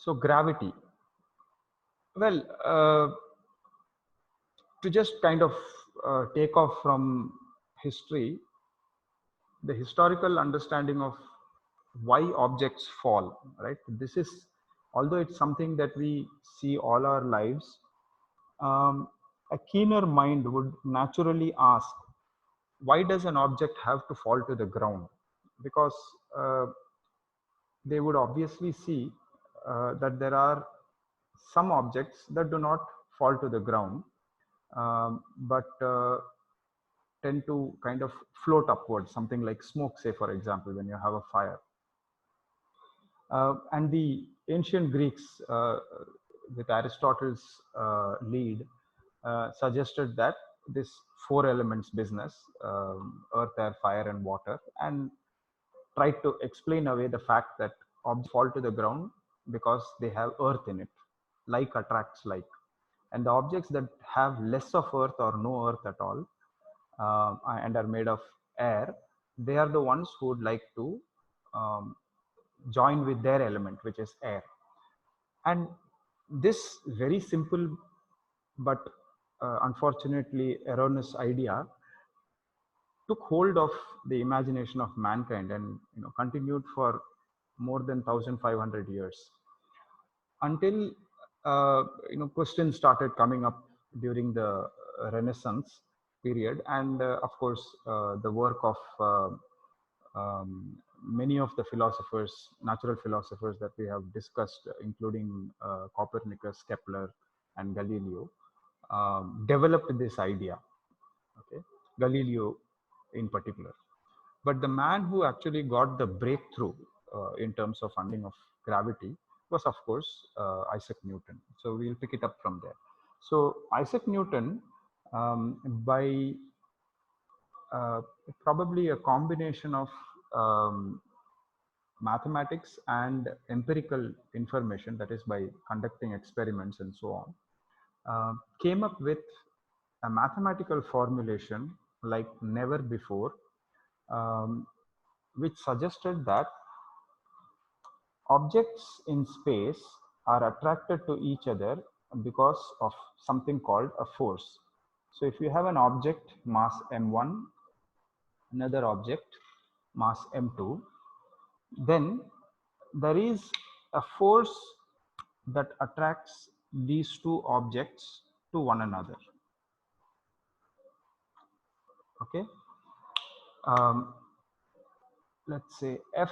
So gravity. Well, to just kind of take off from history, the historical understanding of why objects fall, right? This is, although it's something that we see all our lives, um, a keener mind would naturally ask, why does an object have to fall to the ground? Because uh, they would obviously see that there are some objects that do not fall to the ground, but tend to kind of float upwards, something like smoke, say, for example, when you have a fire. And the ancient Greeks, with Aristotle's lead, suggested that this four elements business, earth, air, fire, and water, and tried to explain away the fact that objects fall to the ground because they have earth in it. Like attracts like. And the objects that have less of earth or no earth at all, and are made of air, they are the ones who would like to um, join with their element, which is air. And this very simple but unfortunately erroneous idea took hold of the imagination of mankind, and continued for more than 1500 years, until questions started coming up during the Renaissance period, and of course the work of many of the philosophers, natural philosophers that we have discussed, including Copernicus, Kepler, and Galileo, developed this idea. Okay, Galileo in particular. But the man who actually got the breakthrough in terms of understanding of gravity was, of course, Isaac Newton. So we'll pick it up from there. So Isaac Newton, by probably a combination of mathematics and empirical information, that is by conducting experiments and so on, came up with a mathematical formulation like never before, which suggested that objects in space are attracted to each other because of something called a force. So if you have an object mass m1, another object mass m2, then there is a force that attracts these two objects to one another. Okay, let's say f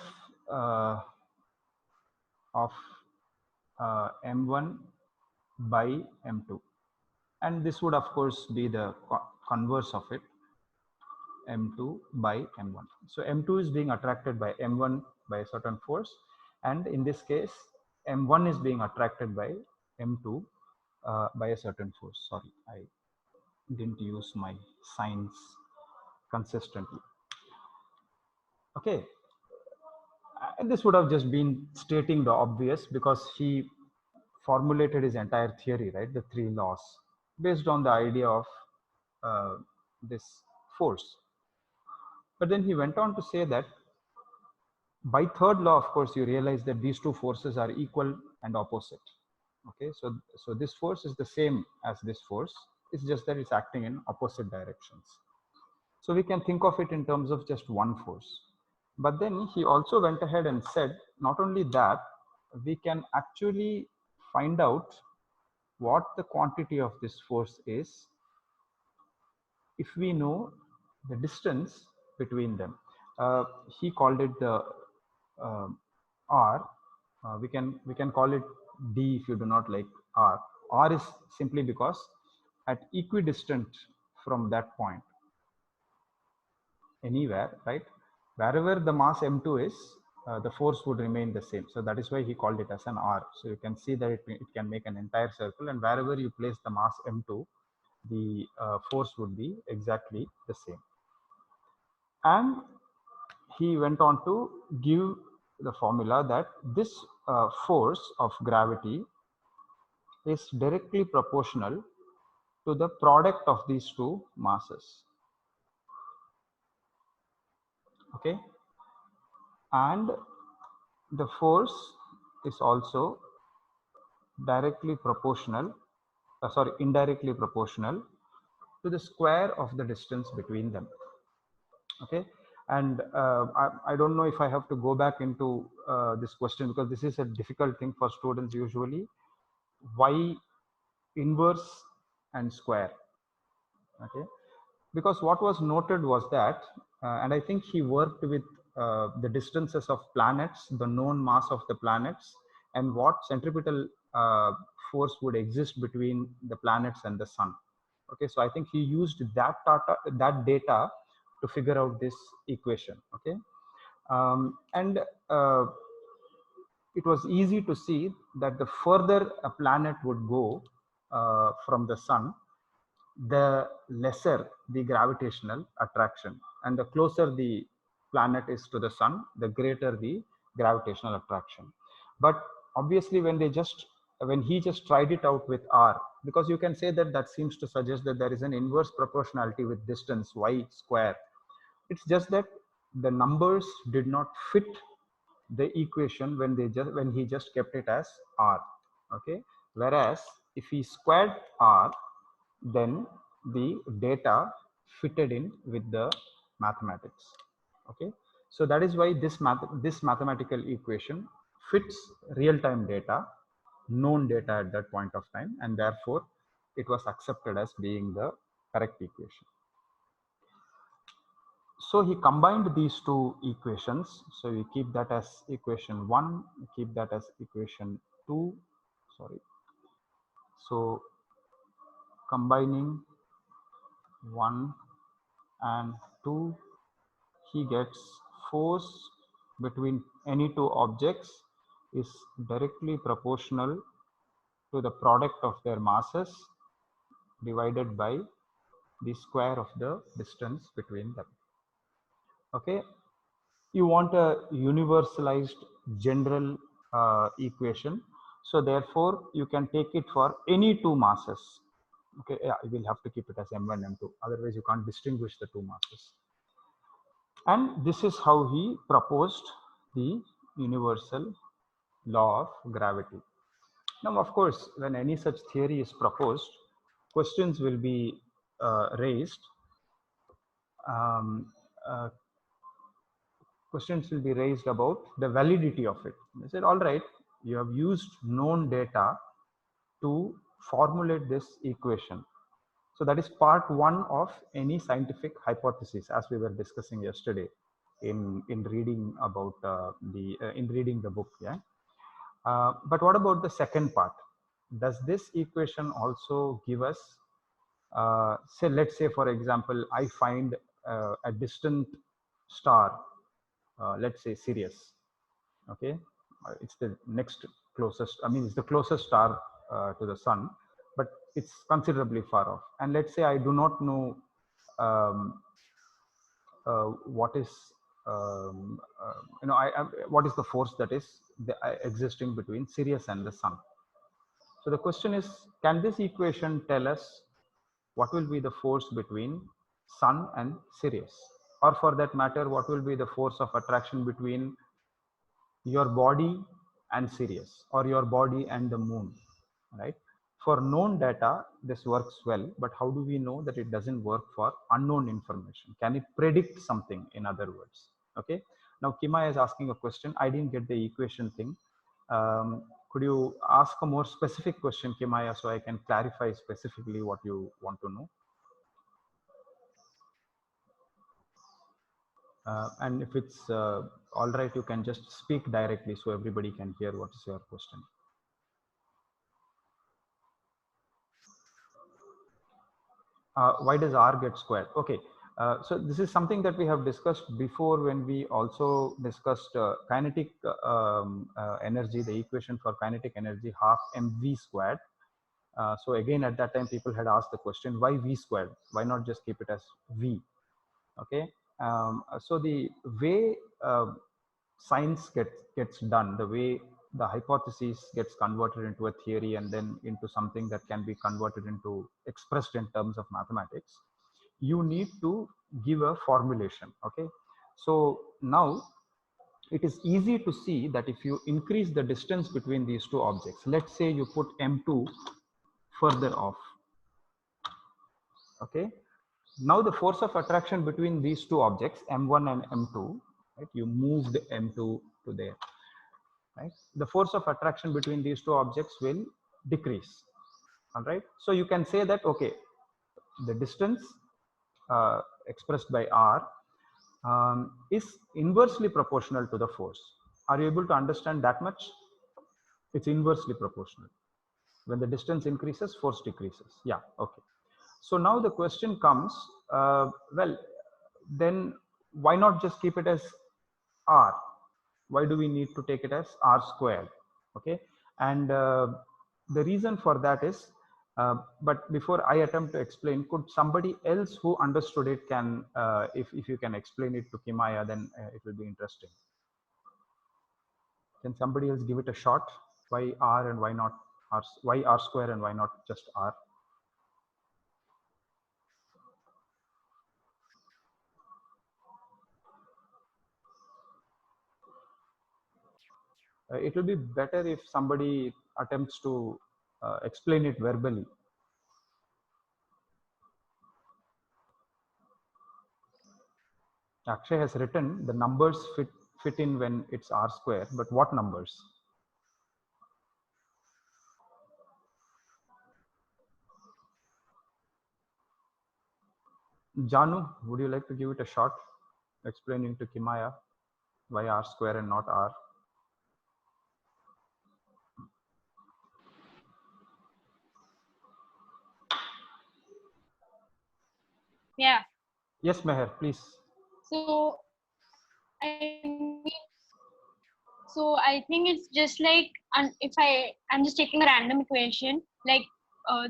of m1 by m2, and this would of course be the converse of it, m2 by m1. So m2 is being attracted by m1 by a certain force, and in this case m1 is being attracted by m2 by a certain force. Sorry, I didn't use my signs consistently. Okay, and this would have just been stating the obvious, because he formulated his entire theory, right, the three laws, based on the idea of this force. But then he went on to say that by third law, of course, you realize that these two forces are equal and opposite. Okay, so this force is the same as this force, it's just that it's acting in opposite directions. So we can think of it in terms of just one force. But then he also went ahead and said, not only that, we can actually find out what the quantity of this force is if we know the distance between them. He called it the R. We can call it D if you do not like R. R is simply because at equidistant from that point, anywhere, right, wherever the mass m2 is, the force would remain the same. So that is why he called it as an R. So you can see that it can make an entire circle, and wherever you place the mass m2, the force would be exactly the same. And he went on to give the formula that this force of gravity is directly proportional to the product of these two masses. Okay, and the force is also directly proportional, sorry, indirectly proportional to the square of the distance between them. Okay, and I don't know if I have to go back into this question because this is a difficult thing for students usually. Why inverse and square? Okay, because what was noted was that, and I think he worked with the distances of planets, the known mass of the planets, and what centripetal force would exist between the planets and the sun. Okay, so I think he used that data to figure out this equation. Okay, and it was easy to see that the further a planet would go from the sun, the lesser the gravitational attraction, and the closer the planet is to the sun, the greater the gravitational attraction. But obviously when he just tried it out with r, because you can say that that seems to suggest that there is an inverse proportionality with distance y square. It's just that the numbers did not fit the equation when he just kept it as r. Okay, whereas if he squared r, then the data fitted in with the mathematics. Okay, so that is why this mathematical equation fits real-time data, known data at that point of time, and therefore it was accepted as being the correct equation. So he combined these two equations. So we keep that as equation 1, keep that as equation 2. Sorry. So combining 1 and 2, he gets force between any two objects is directly proportional to the product of their masses divided by the square of the distance between them. Okay, you want a universalized general equation, so therefore you can take it for any two masses. Okay, yeah, you will have to keep it as m1 m2, otherwise you can't distinguish the two masses. And this is how he proposed the universal law of gravity. Now, of course, when any such theory is proposed, questions will be raised. Um, uh, Questions will be raised about the validity of it. They said, all right, you have used known data to formulate this equation. So that is part one of any scientific hypothesis, as we were discussing yesterday in reading about in reading the book. Yeah. But what about the second part? Does this equation also give us, say, let's say, for example, I find a distant star, let's say Sirius. Okay, it's the next closest. I mean, it's the closest star to the sun, but it's considerably far off. And let's say I do not know um, what is what is the force that is existing between Sirius and the sun. So the question is, can this equation tell us what will be the force between sun and Sirius, or for that matter, what will be the force of attraction between your body and Sirius, or your body and the moon, right? For known data, this works well, but how do we know that it doesn't work for unknown information? Can it predict something, in other words? Okay. Now, Kima is asking a question. I didn't get the equation thing. Could you ask a more specific question, Kimaya, so I can clarify specifically what you want to know? And if it's all right, you can just speak directly so everybody can hear what is your question. Why does r get squared? Okay, so this is something that we have discussed before when we also discussed kinetic energy, the equation for kinetic energy, half mv squared. So again, at that time, people had asked the question, why v squared? Why not just keep it as v? Okay, so the way science gets done, the way the hypothesis gets converted into a theory and then into something that can be converted into expressed in terms of mathematics, you need to give a formulation. Okay, so now it is easy to see that if you increase the distance between these two objects, let's say you put m2 further off, okay, now the force of attraction between these two objects m1 and m2, right, you moved m2 to there, right, the force of attraction between these two objects will decrease. All right, so you can say that, okay, the distance expressed by r is inversely proportional to the force. Are you able to understand that much? It's inversely proportional. When the distance increases, force decreases. Yeah, okay. So now the question comes, well, then why not just keep it as r? Why do we need to take it as r squared? Okay, and the reason for that is, but before I attempt to explain, could somebody else who understood it can, if you can explain it to Kimaya, then it will be interesting. Can somebody else give it a shot? Why r and why not r? Why r square and why not just r? It will be better if somebody attempts to explain it verbally. Akshay has written the numbers fit in when it's r square, but what numbers? Janu, would you like to give it a shot, explaining to Kimaya why r square and not r? Yeah. Yes, Meher, please. So I mean, so I think it's just like, if I'm just taking a random equation, like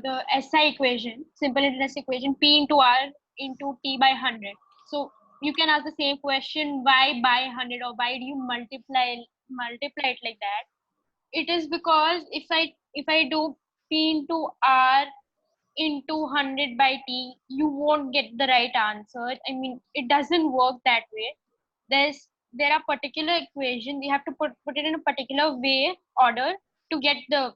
the SI equation, simple interest equation, P into R into T by 100. So you can ask the same question, why by 100, or why do you multiply it like that? It is because if I do P into R into 100 by T, you won't get the right answer. I mean, it doesn't work that way. There are particular equations, you have to put it in a particular way, order, to get the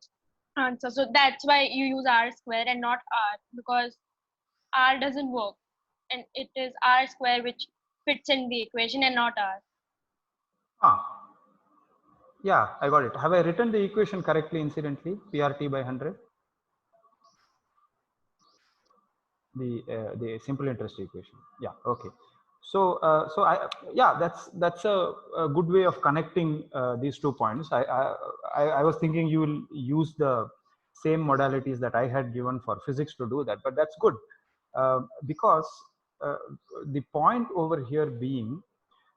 answer. So that's why you use R square and not R, because R doesn't work, and it is R square which fits in the equation and not R. Ah, yeah, I got it. Have I written the equation correctly, incidentally? PRT by 100? The simple interest equation. Yeah, okay. So yeah, that's a good way of connecting these 2 points. I was thinking you will use the same modalities that I had given for physics to do that, but that's good, because uh, the point over here being,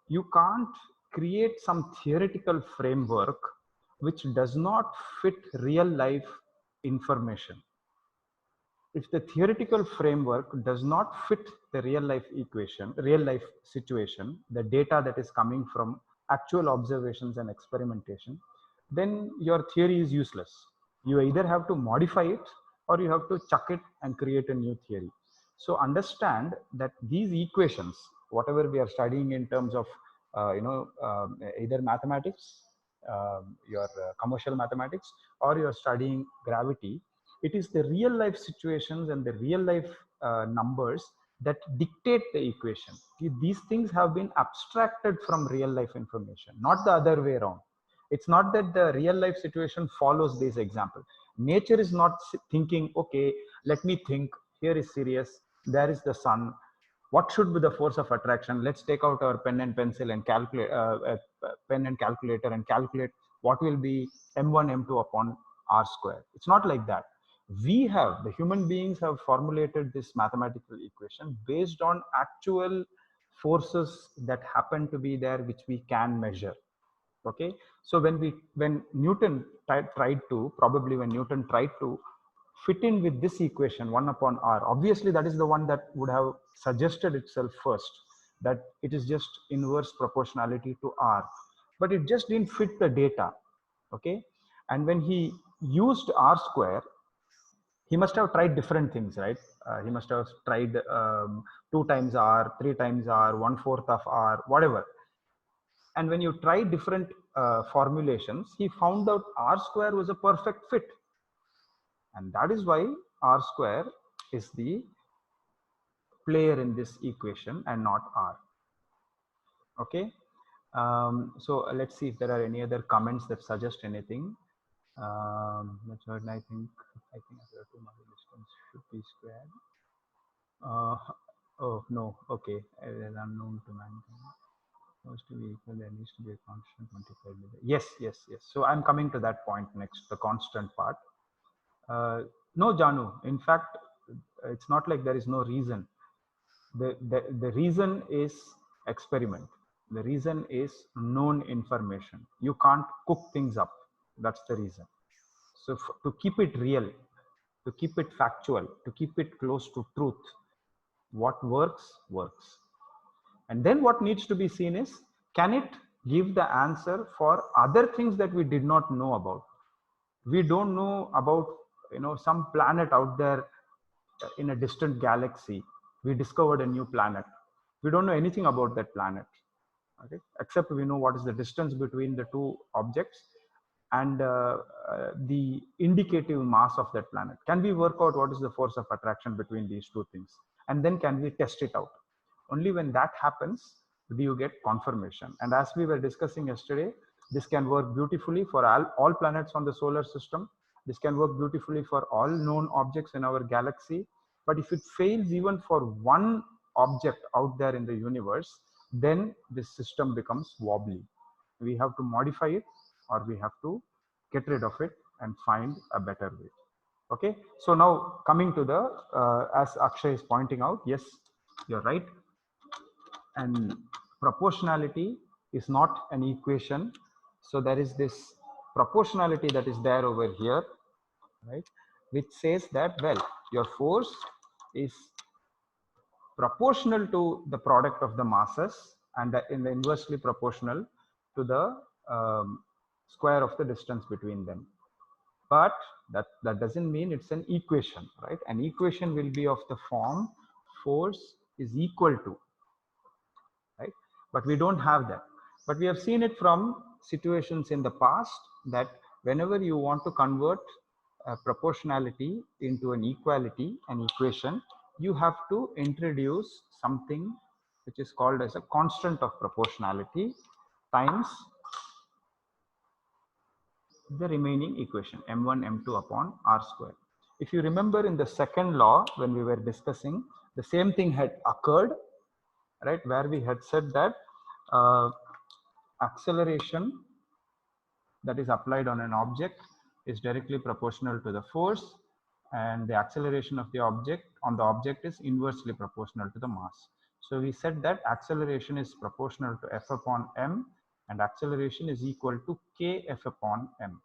you can't create some theoretical framework which does not fit real life information. If the theoretical framework does not fit the real life equation, real life situation, the data that is coming from actual observations and experimentation, then your theory is useless. You either have to modify it or you have to chuck it and create a new theory. So understand that these equations, whatever we are studying in terms of either mathematics, your commercial mathematics, or you're studying gravity, it is the real life situations and the real life numbers that dictate the equation. These things have been abstracted from real life information, not the other way around. It's not that the real life situation follows this example. Nature is not thinking, okay, let me think, here is Sirius, there is the sun, what should be the force of attraction? Let's take out our pen and pencil and calculate, pen and calculator, and calculate what will be m1 m2 upon r square. It's not like that. The human beings have formulated this mathematical equation based on actual forces that happen to be there, which we can measure. Okay, so when Newton tried to, probably when Newton tried to fit in with this equation 1 upon r, obviously that is the one that would have suggested itself first, that it is just inverse proportionality to r, but it just didn't fit the data. Okay, and when he used r square, he must have tried different things, right? He must have tried 2 times r, 3 times r, 1/4 of r, whatever. And when you try different formulations, he found out r square was a perfect fit. And that is why r square is the player in this equation and not r. Okay. So let's see if there are any other comments that suggest anything. I think after 2 model distance should be squared. Oh no, okay, it is unknown to mankind. Supposed to be equal, there needs to be a constant multiplied with it. Yes. So I'm coming to that point next, the constant part. No, Janu, in fact, it's not like there is no reason. The reason is experiment. The reason is known information. You can't cook things up. That's the reason. So to keep it real, to keep it factual, to keep it close to truth, what works, works. And then what needs to be seen is, can it give the answer for other things that we did not know about? We don't know about, some planet out there in a distant galaxy. We discovered a new planet. We don't know anything about that planet, okay, except we know what is the distance between the two objects and the indicative mass of that planet. Can we work out what is the force of attraction between these two things? And then can we test it out? Only when that happens do you get confirmation. And as we were discussing yesterday, this can work beautifully for all planets on the solar system. This can work beautifully for all known objects in our galaxy. But if it fails even for one object out there in the universe, then this system becomes wobbly. We have to modify it, or we have to get rid of it and find a better way. Okay, so now coming to the as Akshay is pointing out, yes, you're right. And proportionality is not an equation. So there is this proportionality that is there over here, right, which says that, well, your force is proportional to the product of the masses and inversely proportional to the square of the distance between them. But that doesn't mean it's an equation, right? An equation will be of the form force is equal to, right? But we don't have that. But we have seen it from situations in the past that whenever you want to convert proportionality into an equality, an equation, you have to introduce something which is called as a constant of proportionality times the remaining equation, m1 m2 upon r square. If you remember in the second law when we were discussing, the same thing had occurred, right, where we had said that acceleration that is applied on an object is directly proportional to the force, and the acceleration of the object on the object is inversely proportional to the mass. So we said that acceleration is proportional to f upon m, and acceleration is equal to k f upon m.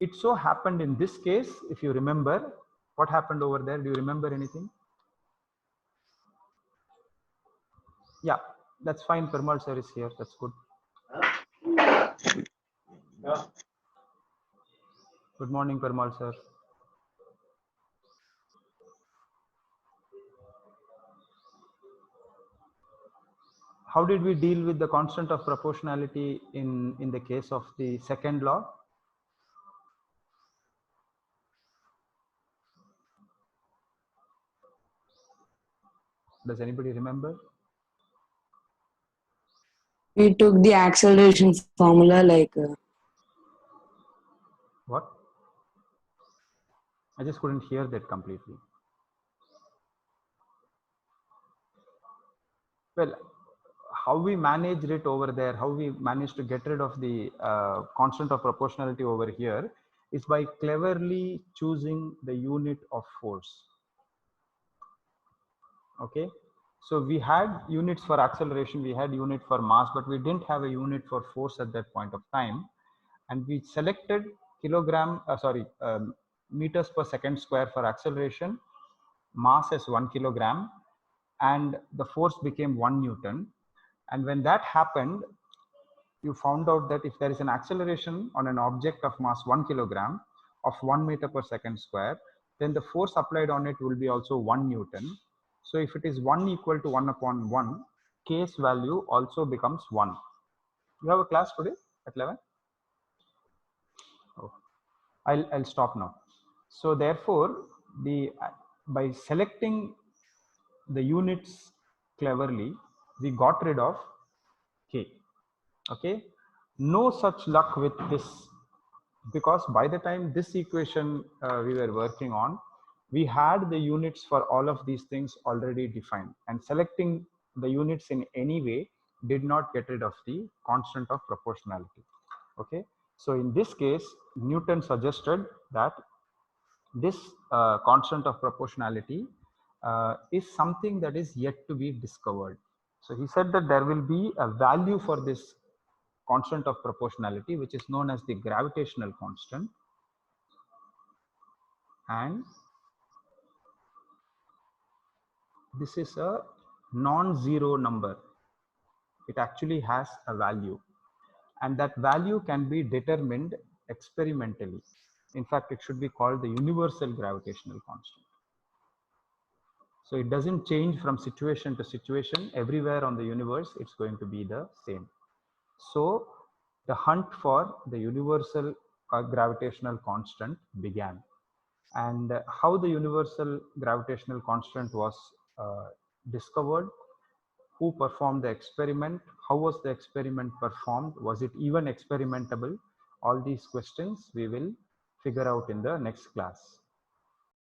It so happened in this case, if you remember, what happened over there? Do you remember anything? Yeah, that's fine. Permal sir is here. That's good. Good morning, Permal sir. How did we deal with the constant of proportionality in the case of the second law? Does anybody remember? We took the acceleration formula What? I just couldn't hear that completely. Well, how we managed it over there, how we managed to get rid of the constant of proportionality over here is by cleverly choosing the unit of force. Okay, so we had units for acceleration, we had unit for mass, but we didn't have a unit for force at that point of time, and we selected meters per second square for acceleration, mass as 1 kilogram, and the force became 1 Newton. And when that happened, you found out that if there is an acceleration on an object of mass 1 kilogram of 1 meter per second square, then the force applied on it will be also 1 Newton. So if it is 1 equal to 1 upon 1, k's value also becomes 1. You have a class today at 11? Oh, I'll stop now. So therefore, by selecting the units cleverly, we got rid of k. Okay, no such luck with this, because by the time this equation we were working on, we had the units for all of these things already defined, and selecting the units in any way did not get rid of the constant of proportionality. Okay, so in this case, Newton suggested that this constant of proportionality is something that is yet to be discovered. So he said that there will be a value for this constant of proportionality, which is known as the gravitational constant, and this is a non-zero number. It actually has a value, and that value can be determined experimentally. In fact, it should be called the universal gravitational constant. So it doesn't change from situation to situation. Everywhere on the universe, it's going to be the same. So the hunt for the universal gravitational constant began. And how the universal gravitational constant was discovered, who performed the experiment, how was the experiment performed, was it even experimentable? All these questions we will figure out in the next class.